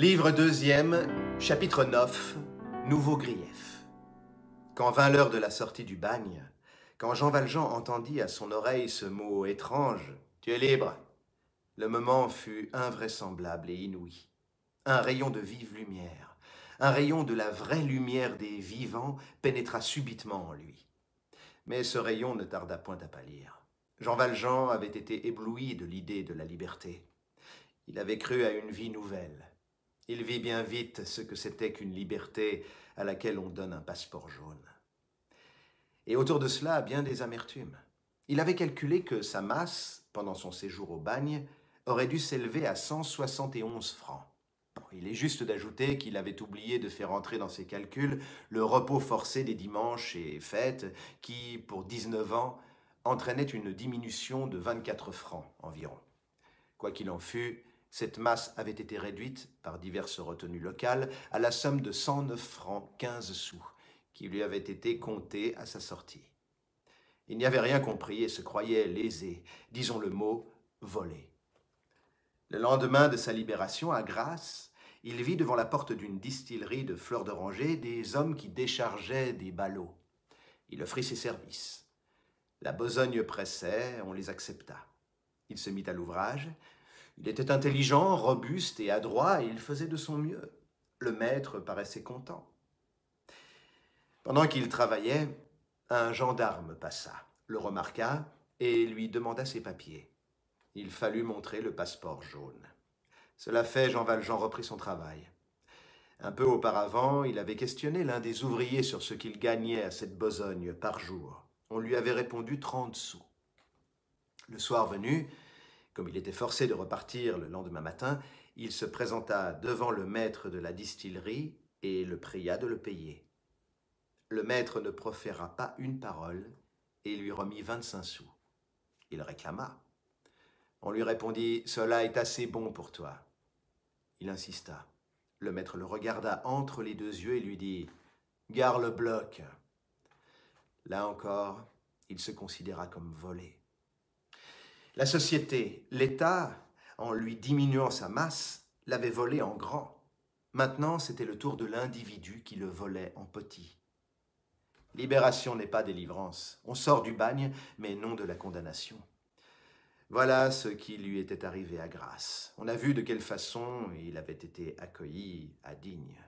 Livre deuxième, chapitre 9, Nouveau grief. Quand vint l'heure de la sortie du bagne, quand Jean Valjean entendit à son oreille ce mot étrange, « Tu es libre », le moment fut invraisemblable et inouï. Un rayon de vive lumière, un rayon de la vraie lumière des vivants pénétra subitement en lui. Mais ce rayon ne tarda point à pâlir. Jean Valjean avait été ébloui de l'idée de la liberté. Il avait cru à une vie nouvelle. Il vit bien vite ce que c'était qu'une liberté à laquelle on donne un passeport jaune. Et autour de cela, bien des amertumes. Il avait calculé que sa masse, pendant son séjour au bagne, aurait dû s'élever à 171 francs. Il est juste d'ajouter qu'il avait oublié de faire entrer dans ses calculs le repos forcé des dimanches et fêtes qui, pour 19 ans, entraînait une diminution de 24 francs environ. Quoi qu'il en fût, cette masse avait été réduite, par diverses retenues locales, à la somme de 109 francs 15 sous, qui lui avait été comptée à sa sortie. Il n'y avait rien compris et se croyait lésé, disons le mot, volé. Le lendemain de sa libération, à Grasse, il vit devant la porte d'une distillerie de fleurs d'oranger des hommes qui déchargeaient des ballots. Il offrit ses services. La besogne pressait, on les accepta. Il se mit à l'ouvrage. Il était intelligent, robuste et adroit, et il faisait de son mieux. Le maître paraissait content. Pendant qu'il travaillait, un gendarme passa, le remarqua et lui demanda ses papiers. Il fallut montrer le passeport jaune. Cela fait, Jean Valjean reprit son travail. Un peu auparavant, il avait questionné l'un des ouvriers sur ce qu'il gagnait à cette besogne par jour. On lui avait répondu 30 sous. Le soir venu, comme il était forcé de repartir le lendemain matin, il se présenta devant le maître de la distillerie et le pria de le payer. Le maître ne proféra pas une parole et lui remit 25 sous. Il réclama. On lui répondit « Cela est assez bon pour toi ». Il insista. Le maître le regarda entre les deux yeux et lui dit « Gare le bloc ». Là encore, il se considéra comme volé. La société, l'État, en lui diminuant sa masse, l'avait volé en grand. Maintenant, c'était le tour de l'individu qui le volait en petit. Libération n'est pas délivrance. On sort du bagne, mais non de la condamnation. Voilà ce qui lui était arrivé à Grasse. On a vu de quelle façon il avait été accueilli à Digne.